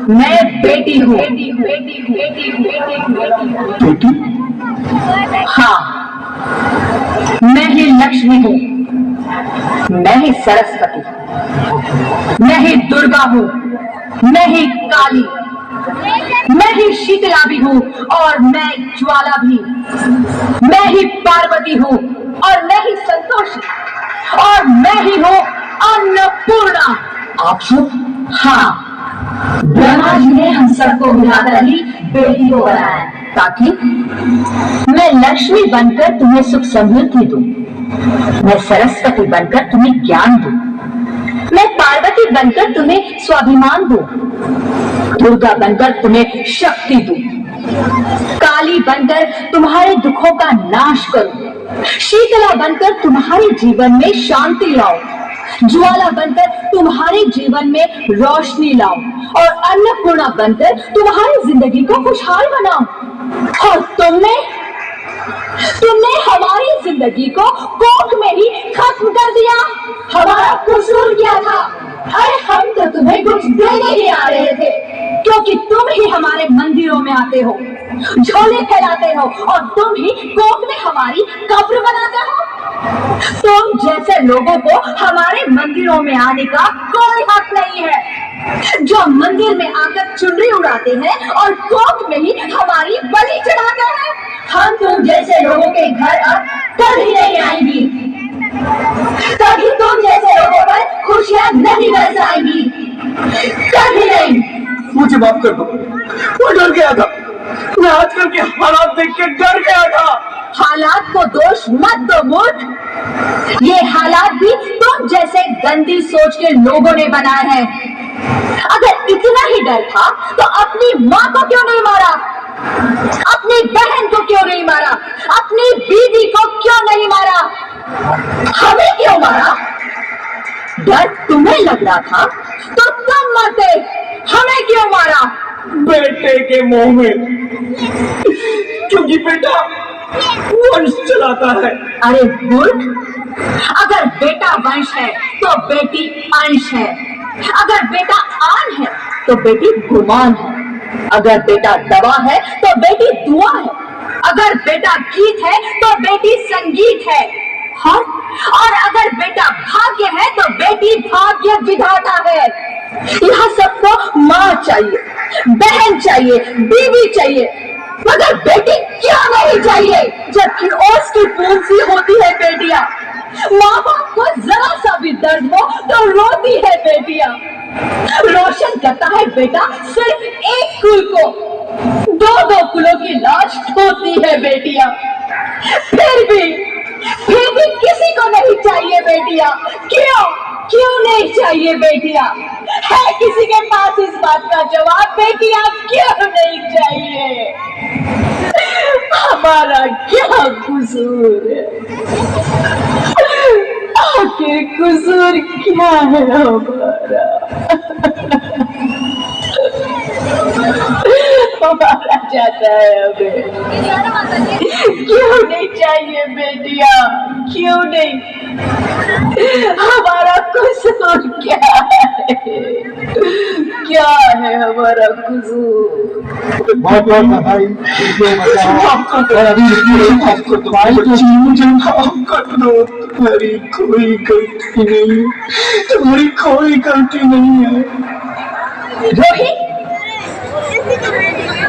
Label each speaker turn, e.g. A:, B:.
A: मैं बेटी हूँ।
B: बेटी?
A: हाँ, मैं ही लक्ष्मी हूँ, मैं ही सरस्वती, मैं ही दुर्गा हूँ, मैं ही काली, मैं ही शीतला भी हूँ और मैं ज्वाला भी, मैं ही पार्वती हूँ और मैं ही संतोषी, और मैं ही हूँ अन्नपूर्णा।
B: आप सब?
A: हाँ, ब्रह्मा जी ने हम सबको मिलाकर ही बेटी को बनाया ताकि मैं लक्ष्मी बनकर तुम्हें सुख समृद्धि दूं, मैं सरस्वती बनकर तुम्हें ज्ञान दूं, मैं पार्वती बनकर तुम्हें स्वाभिमान दूं, दुर्गा बनकर तुम्हें शक्ति दूं, काली बनकर तुम्हारे दुखों का नाश करूं, शीतला बनकर तुम्हारे जीवन में शांति लाऊं, ज्वाला बनकर तुम्हारे जीवन में रोशनी लाऊं और अन्नपूर्णा बनकर तुम्हारी जिंदगी को खुशहाल बनाऊं। और तुमने हमारी जिंदगी को कोख में ही खत्म कर दिया। हमारा कसूर क्या था? अरे हम तो तुम्हें कुछ देने ही आ रहे थे, क्योंकि तुम ही हमारे मंदिरों में आते हो, झोले फैलाते हो और तुम ही कोख में हमारी कब्र बनाते हो। तुम जैसे लोगों को हमारे मंदिरों में आने का कोई हक नहीं है, जो मंदिर में आकर चुनरी उड़ाते हैं और कोख में ही हमारी बलि चढ़ाते हैं। हम तुम जैसे लोगों के घर अब कभी नहीं आएंगी, कभी तुम जैसे लोगों पर खुशियां नहीं बरसाएंगी, कभी नहीं।
B: मुझे माफ कर दो, मैं डर गया था, मैं आजकल के हालात देख के डर गया था।
A: हालात को दोष मत दो मूर्ख, ये हालात भी तुम जैसे गंदी सोच के लोगों ने बनाए हैं। अगर इतना ही डर था तो अपनी माँ को क्यों नहीं मारा, अपनी बहन को क्यों नहीं मारा, अपनी बीवी को क्यों नहीं मारा, हमें क्यों मारा? डर तुम्हें लग रहा था तो तुम मरते, हमें क्यों मारा?
B: बेटे के मोह में, क्योंकि बेटा वंश चलाता है।
A: अरे मूर्ख, अगर बेटा वंश है तो बेटी अंश है, अगर बेटा आन है तो बेटी गुमान है, अगर बेटा दवा है तो बेटी दुआ है, अगर बेटा गीत है तो बेटी संगीत है, और अगर बेटा भाग्य है तो बेटी भाग्य विधाता है। यह सबको माँ चाहिए, बहन चाहिए, बीवी चाहिए, मगर बेटी क्यों नहीं चाहिए? जबकि ओस की फूल सी होती है बेटियां, माँ बाप को जरा सा भी दर्द हो तो रोती है बेटियां। रोशन करता है बेटा सिर्फ एक कुल को, दो दो कुलों की लाज ढोती है बेटियां। फिर भी किसी को नहीं चाहिए बेटियां। क्यों नहीं चाहिए बेटियां? है किसी के पास इस बात का जवाब? बेटियां क्यों नहीं चाहिए? हमारा क्या कसूर है? आखिर कसूर क्या है हमारा? हमारा जाता है हमें। क्यों नहीं चाहिए बेटियां? क्यों नहीं? हमारा कसूर क्या है? क्या है हमारा कसूर?
B: बहुत बहुत भाई, और अभी मुझे माफ कर दो। तुम्हारी कोई गलती नहीं है, तुम्हारी कोई गलती नहीं है।
A: रोहित,